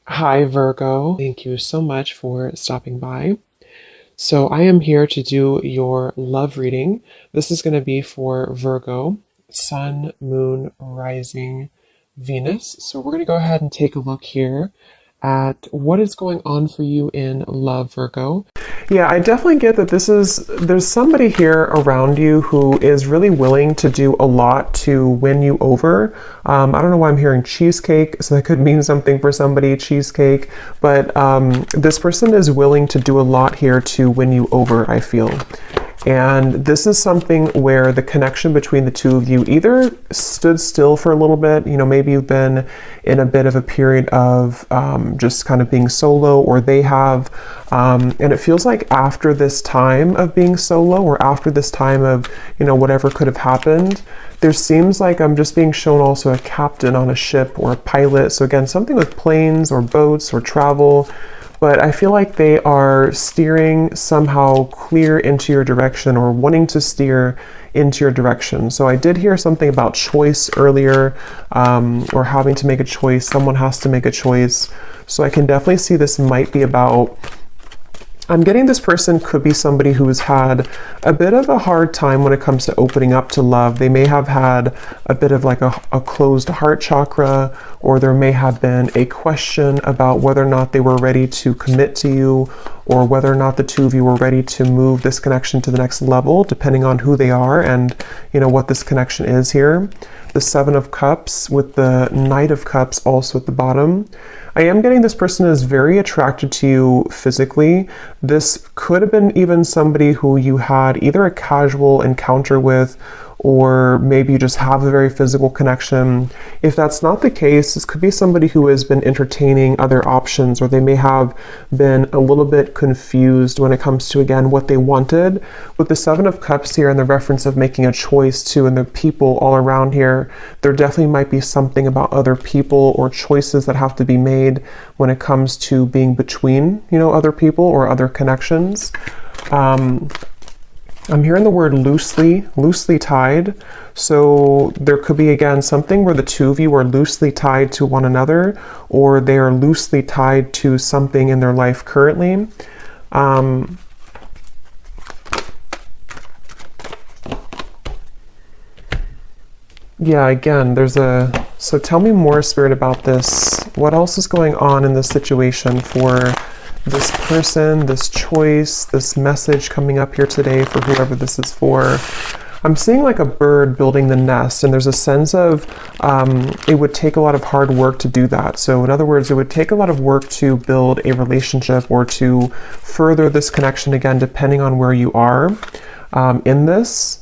Hi, Virgo. Thank you so much for stopping by. So, I am here to do your love reading. This is going to be for Virgo, Sun, Moon, Rising, Venus. So, we're going to go ahead and take a look here at what is going on for you in love, Virgo. Yeah, I definitely get that there's somebody here around you who is really willing to do a lot to win you over. I don't know why I'm hearing cheesecake, so that could mean something for somebody, cheesecake, but this person is willing to do a lot here to win you over, I feel. And this is something where the connection between the two of you either stood still for a little bit, maybe you've been in a bit of a period of just kind of being solo, or they have, and it feels like after this time of being solo, or after this time of, whatever could have happened, there seems like I'm just being shown also a captain on a ship or a pilot. So again, something with planes or boats or travel. But I feel like they are steering somehow clear into your direction, or wanting to steer into your direction. So I did hear something about choice earlier, or having to make a choice. Someone has to make a choice. So I can definitely see this might be about, I'm getting this person could be somebody who has had a bit of a hard time when it comes to opening up to love. They may have had a bit of like a closed heart chakra, or there may have been a question about whether or not they were ready to commit to you, or whether or not the two of you were ready to move this connection to the next level, depending on who they are and what this connection is here. The Seven of Cups with the Knight of Cups also at the bottom. I am getting this person is very attracted to you physically. This could have been even somebody who you had either a casual encounter with, or maybe you just have a very physical connection. If that's not the case, this could be somebody who has been entertaining other options, or they may have been a little bit confused when it comes to, again, what they wanted. With the Seven of Cups here and the reference of making a choice too, and the people all around here, there definitely might be something about other people or choices that have to be made when it comes to being between, other people or other connections. I'm hearing the word loosely tied. So there could be, again, something where the two of you are loosely tied to one another, or they are loosely tied to something in their life currently. Yeah, again, so tell me more, Spirit, about this. What else is going on in this situation for this person, this choice, this message coming up here today for whoever this is for? I'm seeing like a bird building the nest, and there's a sense of it would take a lot of hard work to do that. So in other words, it would take a lot of work to build a relationship or to further this connection, again, depending on where you are in this.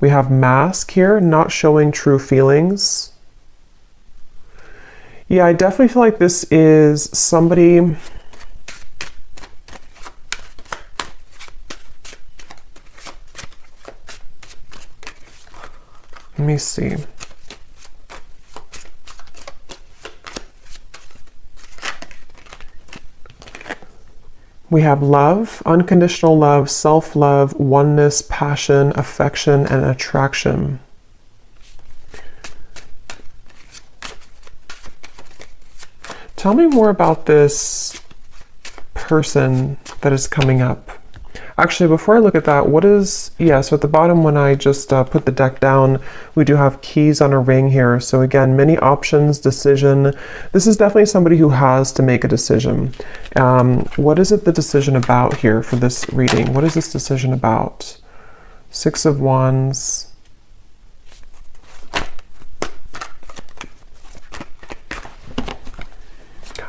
We have mask here, not showing true feelings. Yeah, I definitely feel like this is somebody. Let me see. We have love, unconditional love, self-love, oneness, passion, affection, and attraction. Tell me more about this person that is coming up. Actually, before I look at that, so at the bottom when I just put the deck down, we do have keys on a ring here. So again, many options, decision. This is definitely somebody who has to make a decision. What is it the decision about here for this reading? What is this decision about? Six of Wands.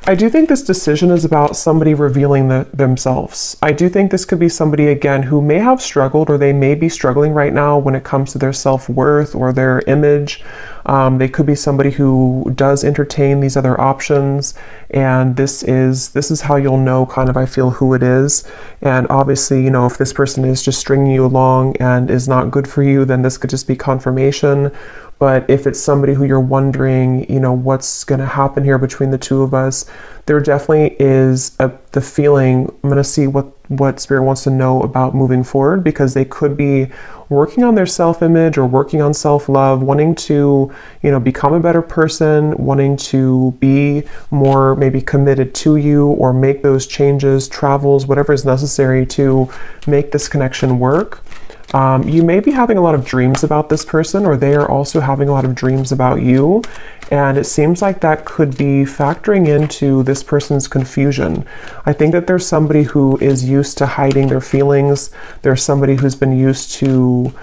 I do think this decision is about somebody revealing themselves. I do think this could be somebody, again, who may have struggled, or they may be struggling right now when it comes to their self-worth or their image. They could be somebody who does entertain these other options, and this is how you'll know, kind of, I feel, who it is. And obviously, if this person is just stringing you along and is not good for you, then this could just be confirmation. But if it's somebody who you're wondering, you know, what's going to happen here between the two of us, there definitely is the feeling, I'm going to see what Spirit wants to know about moving forward, because they could be working on their self-image or working on self-love, wanting to, you know, become a better person, wanting to be more maybe committed to you or make those changes, travels, whatever is necessary to make this connection work. You may be having a lot of dreams about this person, or they are also having a lot of dreams about you. And it seems like that could be factoring into this person's confusion. I think that there's somebody who is used to hiding their feelings. There's somebody who's been used to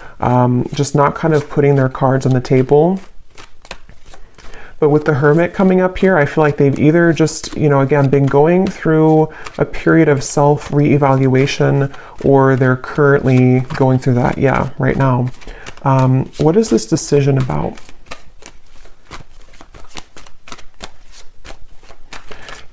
just not kind of putting their cards on the table. But with the Hermit coming up here, I feel like they've either just, you know, again, been going through a period of self-reevaluation, or they're currently going through that, yeah, right now. What is this decision about?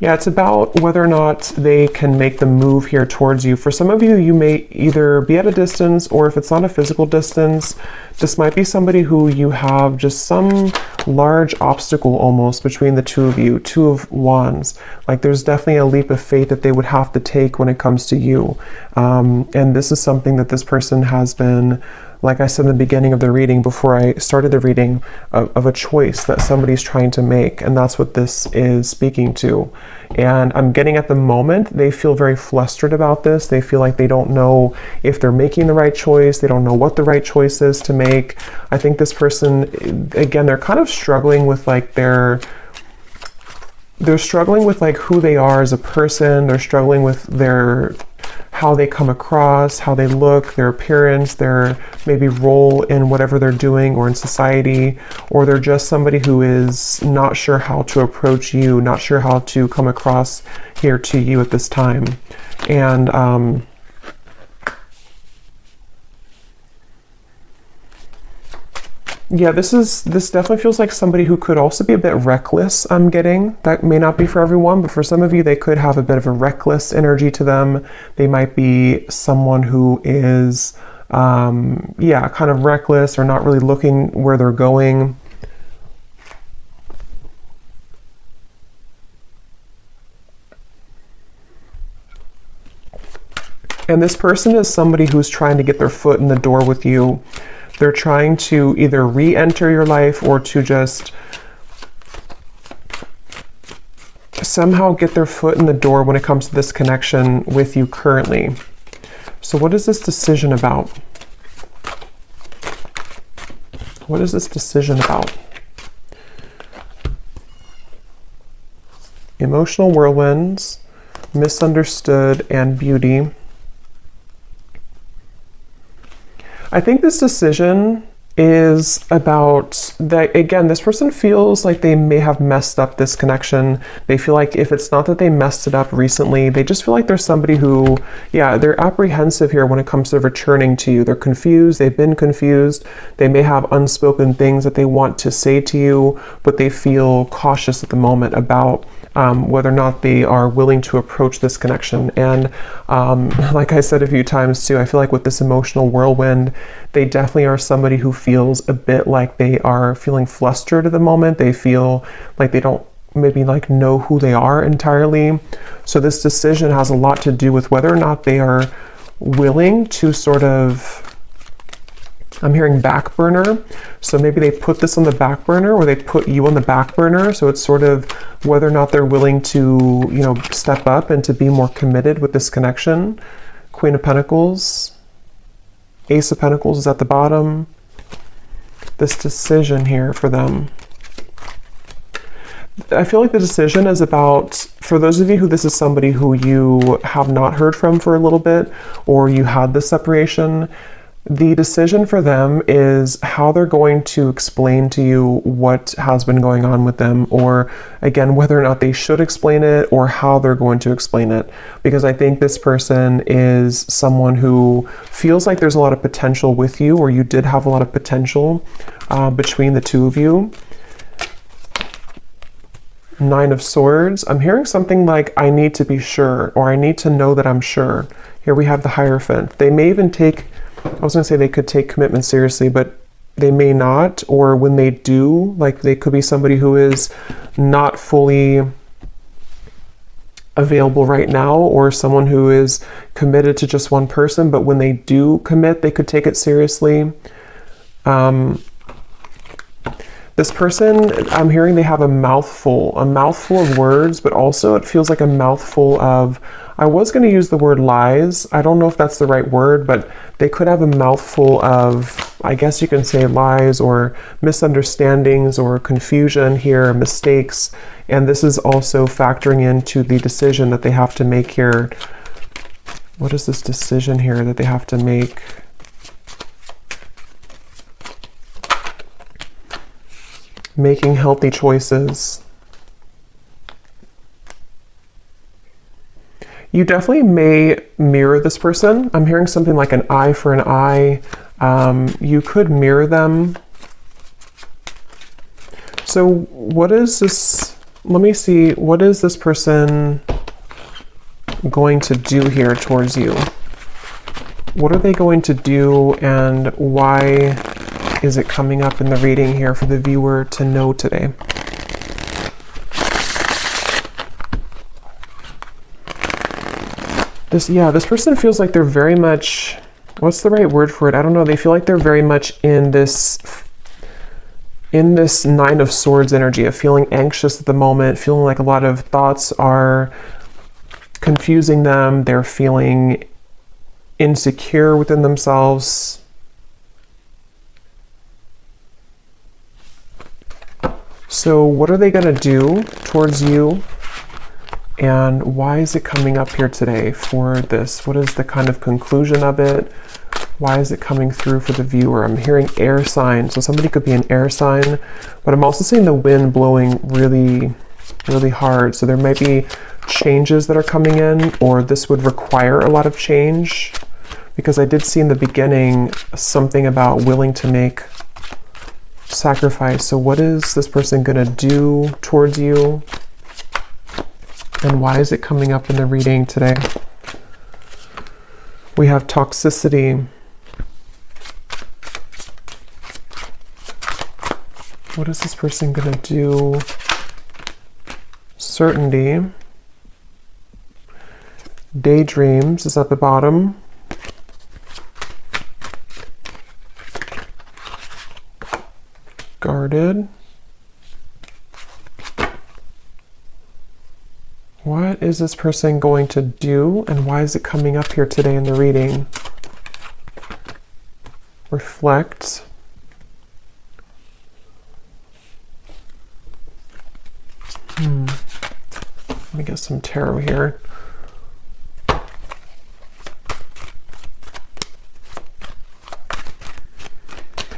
Yeah, it's about whether or not they can make the move here towards you. For some of you, you may either be at a distance, or if it's not a physical distance, this might be somebody who you have just some large obstacle almost between the two of you, Two of Wands. Like there's definitely a leap of faith that they would have to take when it comes to you. And this is something that this person has been, like I said in the beginning of the reading, before I started the reading, of a choice that somebody's trying to make. And that's what this is speaking to. And I'm getting at the moment, they feel very flustered about this. They feel like they don't know if they're making the right choice. They don't know what the right choice is to make. I think this person, again, they're kind of struggling with like they're struggling with like who they are as a person. They're struggling with how they come across, how they look, their appearance, their maybe role in whatever they're doing or in society, or they're just somebody who is not sure how to approach you, not sure how to come across here to you at this time. And yeah, this definitely feels like somebody who could also be a bit reckless, I'm getting. That may not be for everyone, but for some of you, they could have a bit of a reckless energy to them. They might be someone who is, yeah, kind of reckless or not really looking where they're going. And this person is somebody who's trying to get their foot in the door with you. They're trying to either re-enter your life or to just somehow get their foot in the door when it comes to this connection with you currently. So what is this decision about? What is this decision about? Emotional whirlwinds, misunderstood, and beauty. I think this decision is about that, again, this person feels like they may have messed up this connection. They feel like if it's not that they messed it up recently, they just feel like there's somebody who, yeah, they're apprehensive here when it comes to returning to you. They're confused. They've been confused. They may have unspoken things that they want to say to you, but they feel cautious at the moment about whether or not they are willing to approach this connection. And like I said a few times too, I feel like with this emotional whirlwind, they definitely are somebody who feels a bit like they are feeling flustered at the moment. They feel like they don't maybe like know who they are entirely. So this decision has a lot to do with whether or not they are willing to sort of, I'm hearing back burner. So maybe they put this on the back burner, or they put you on the back burner. So it's sort of whether or not they're willing to, you know, step up and to be more committed with this connection. Queen of Pentacles, Ace of Pentacles is at the bottom. This decision here for them. I feel like the decision is about, for those of you who this is somebody who you have not heard from for a little bit, or you had this separation, the decision for them is how they're going to explain to you what has been going on with them, or again, whether or not they should explain it or how they're going to explain it. Because I think this person is someone who feels like there's a lot of potential with you, or you did have a lot of potential between the two of you. Nine of Swords. I'm hearing something like, I need to be sure, or I need to know that I'm sure. Here we have the Hierophant. They may even take, I was going to say they could take commitment seriously, but they may not, or when they do, like they could be somebody who is not fully available right now, or someone who is committed to just one person, but when they do commit, they could take it seriously. This person, I'm hearing they have a mouthful of words, but also it feels like a mouthful of, I was going to use the word lies. I don't know if that's the right word, but they could have a mouthful of, I guess you can say lies or misunderstandings or confusion here, mistakes. And this is also factoring into the decision that they have to make here. What is this decision here that they have to make? Making healthy choices. You definitely may mirror this person. I'm hearing something like an eye for an eye. You could mirror them. So what is this? Let me see. What is this person going to do here towards you? What are they going to do, and why is it coming up in the reading here for the viewer to know today? This person feels like they're very much, what's the right word for it? I don't know. They feel like they're very much in this Nine of Swords energy of feeling anxious at the moment, feeling like a lot of thoughts are confusing them. They're feeling insecure within themselves. So what are they going to do towards you? And why is it coming up here today for this? What is the kind of conclusion of it? Why is it coming through for the viewer? I'm hearing air sign. So somebody could be an air sign, but I'm also seeing the wind blowing really, really hard. So there might be changes that are coming in, or this would require a lot of change, because I did see in the beginning something about willing to make sacrifice. So what is this person going to do towards you? And why is it coming up in the reading today? We have toxicity. What is this person going to do? Certainty. Daydreams is at the bottom. Guarded. What is this person going to do, and why is it coming up here today in the reading? Reflect. Let me get some tarot here.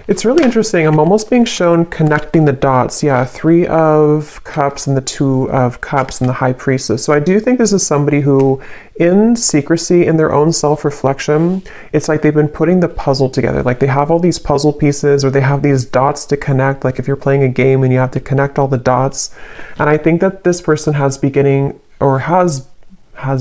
It's really interesting. I'm almost being shown connecting the dots. Yeah, 3 of Cups and the 2 of Cups and the High Priestess. So I do think this is somebody who, in secrecy, in their own self-reflection, it's like they've been putting the puzzle together. Like they have all these puzzle pieces, or they have these dots to connect. Like if you're playing a game and you have to connect all the dots. And I think that this person has beginning, or has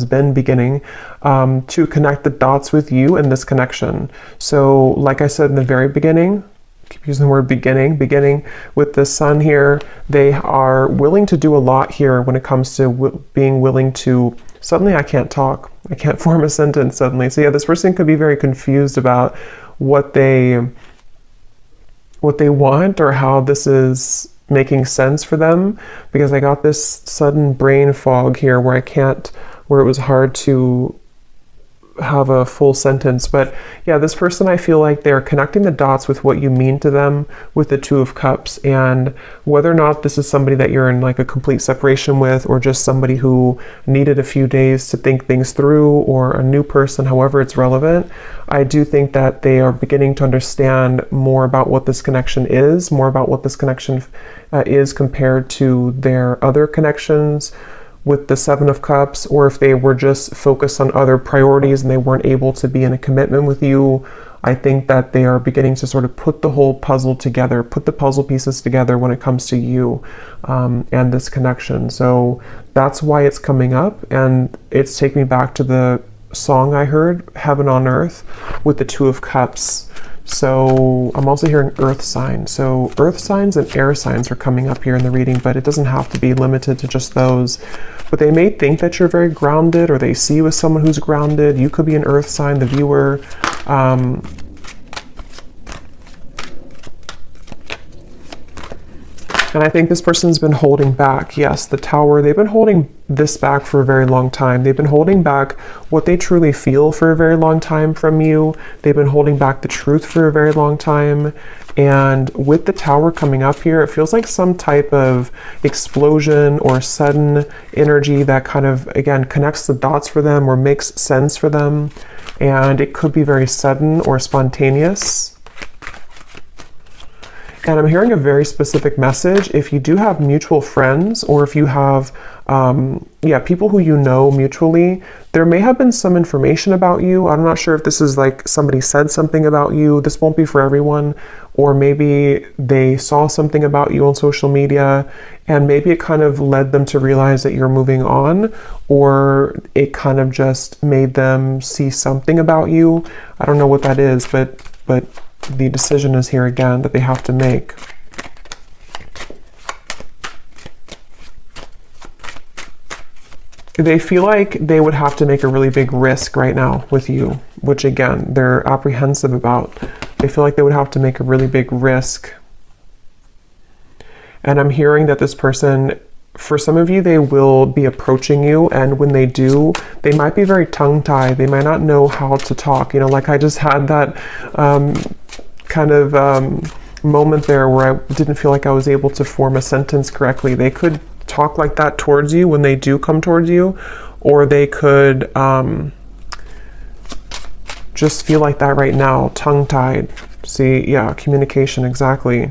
been beginning to connect the dots with you in this connection. So like I said in the very beginning, keep using the word beginning with the sun here, they are willing to do a lot here when it comes to being willing to, suddenly I can't talk, I can't form a sentence suddenly. So yeah, this person could be very confused about what they want, or how this is making sense for them, because I got this sudden brain fog here where it was hard to have a full sentence. But yeah, this person, I feel like they're connecting the dots with what you mean to them with the 2 of Cups, and whether or not this is somebody that you're in like a complete separation with, or just somebody who needed a few days to think things through, or a new person, however it's relevant, I do think that they are beginning to understand more about what this connection is, more about what this connection is compared to their other connections with the 7 of Cups, or if they were just focused on other priorities and they weren't able to be in a commitment with you. I think that they are beginning to sort of put the whole puzzle together, put the puzzle pieces together when it comes to you and this connection. So that's why it's coming up, and it's taking me back to the song I heard, Heaven on Earth, with the 2 of Cups. So I'm also hearing earth signs. So earth signs and air signs are coming up here in the reading, but it doesn't have to be limited to just those. But they may think that you're very grounded, or they see you as someone who's grounded. You could be an earth sign, the viewer. And I think this person's been holding back. Yes, the Tower, they've been holding this back for a very long time. They've been holding back what they truly feel for a very long time from you. They've been holding back the truth for a very long time. And with the Tower coming up here, it feels like some type of explosion or sudden energy that kind of, again, connects the dots for them or makes sense for them. And it could be very sudden or spontaneous. And I'm hearing a very specific message. If you do have mutual friends, or if you have, people who you know mutually, there may have been some information about you. I'm not sure if this is like somebody said something about you. This won't be for everyone. Or maybe they saw something about you on social media, and maybe it kind of led them to realize that you're moving on, or it kind of just made them see something about you. I don't know what that is, but the decision is here again that they have to make. They feel like they would have to make a really big risk right now with you, which again, they're apprehensive about. They feel like they would have to make a really big risk. And I'm hearing that this person, for some of you, they will be approaching you, and when they do, they might be very tongue-tied. They might not know how to talk. You know, like I just had that moment there where I didn't feel like I was able to form a sentence correctly. They could talk like that towards you when they do come towards you, or they could just feel like that right now, tongue-tied. See, yeah, communication, exactly.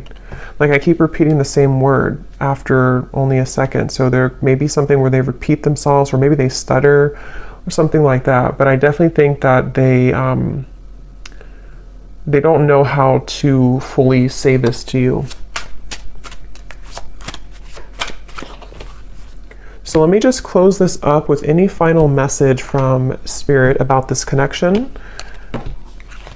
Like I keep repeating the same word after only a second. So there may be something where they repeat themselves, or maybe they stutter or something like that. But I definitely think that they don't know how to fully say this to you. So let me just close this up with any final message from Spirit about this connection,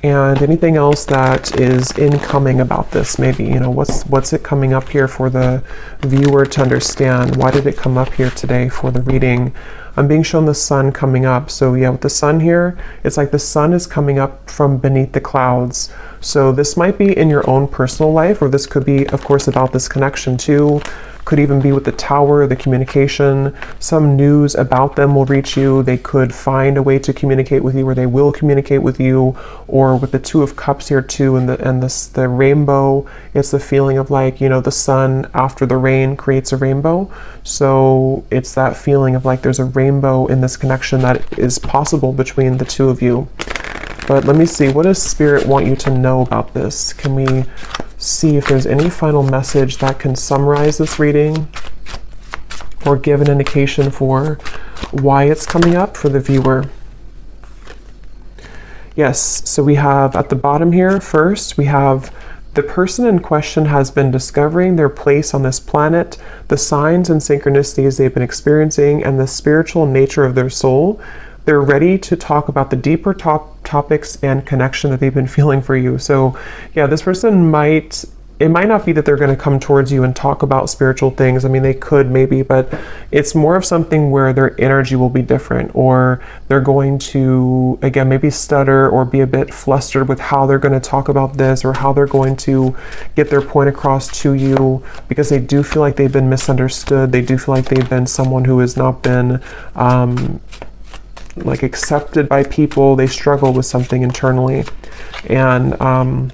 and anything else that is incoming about this. Maybe, you know, what's it coming up here for the viewer to understand? Why did it come up here today for the reading? I'm being shown the sun coming up. So yeah, with the sun here, it's like the sun is coming up from beneath the clouds. So this might be in your own personal life, or this could be, of course, about this connection too. Could even be with the Tower, the communication. Some news about them will reach you. They could find a way to communicate with you, or they will communicate with you. Or with the Two of Cups here too, and the rainbow. It's the feeling of like, you know, the sun after the rain creates a rainbow. So it's that feeling of like there's a rainbow in this connection that is possible between the two of you. But let me see, what does Spirit want you to know about this? Can we see if there's any final message that can summarize this reading, or give an indication for why it's coming up for the viewer? Yes, so we have at the bottom here, first, we have the person in question has been discovering their place on this planet, the signs and synchronicities they've been experiencing, and the spiritual nature of their soul. They're ready to talk about the deeper topics and connection that they've been feeling for you. So yeah, this person it might not be that they're going to come towards you and talk about spiritual things. I mean, they could maybe, but it's more of something where their energy will be different, or they're going to, again, maybe stutter or be a bit flustered with how they're going to talk about this, or how they're going to get their point across to you, because they do feel like they've been misunderstood. They do feel like they've been someone who has not been like accepted by people. They struggle with something internally. And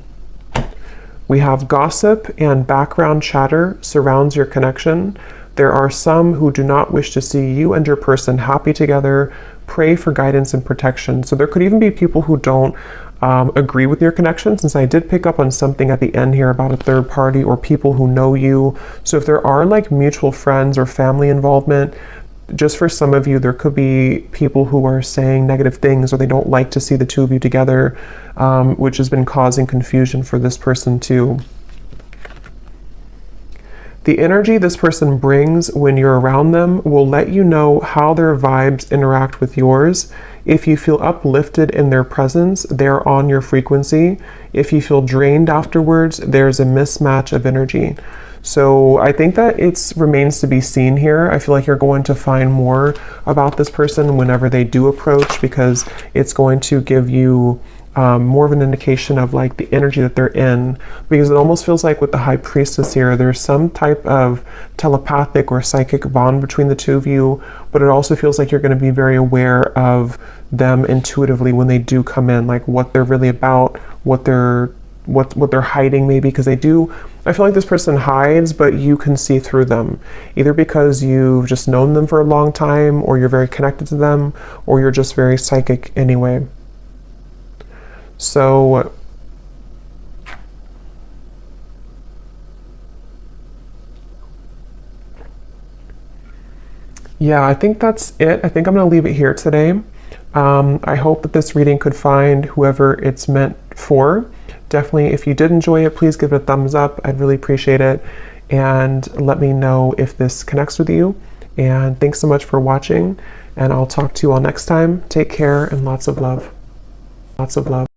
we have gossip and background chatter surrounds your connection. There are some who do not wish to see you and your person happy together. Pray for guidance and protection. So there could even be people who don't agree with your connection, since I did pick up on something at the end here about a third party or people who know you. So if there are like mutual friends or family involvement, just for some of you, there could be people who are saying negative things, or they don't like to see the two of you together, which has been causing confusion for this person too. The energy this person brings when you're around them will let you know how their vibes interact with yours. If you feel uplifted in their presence, they're on your frequency. If you feel drained afterwards, there's a mismatch of energy. So I think that it remains to be seen here. I feel like you're going to find more about this person whenever they do approach, because it's going to give you more of an indication of like the energy that they're in, because it almost feels like with the High Priestess here, there's some type of telepathic or psychic bond between the two of you, but it also feels like you're going to be very aware of them intuitively when they do come in, like what they're really about, what they're hiding maybe, because I feel like this person hides, but you can see through them, either because you've just known them for a long time, or you're very connected to them, or you're just very psychic anyway. So yeah, I think that's it. I think I'm going to leave it here today. I hope that this reading could find whoever it's meant for. Definitely, if you did enjoy it, please give it a thumbs up. I'd really appreciate it. And let me know if this connects with you. And thanks so much for watching. And I'll talk to you all next time. Take care and lots of love. Lots of love.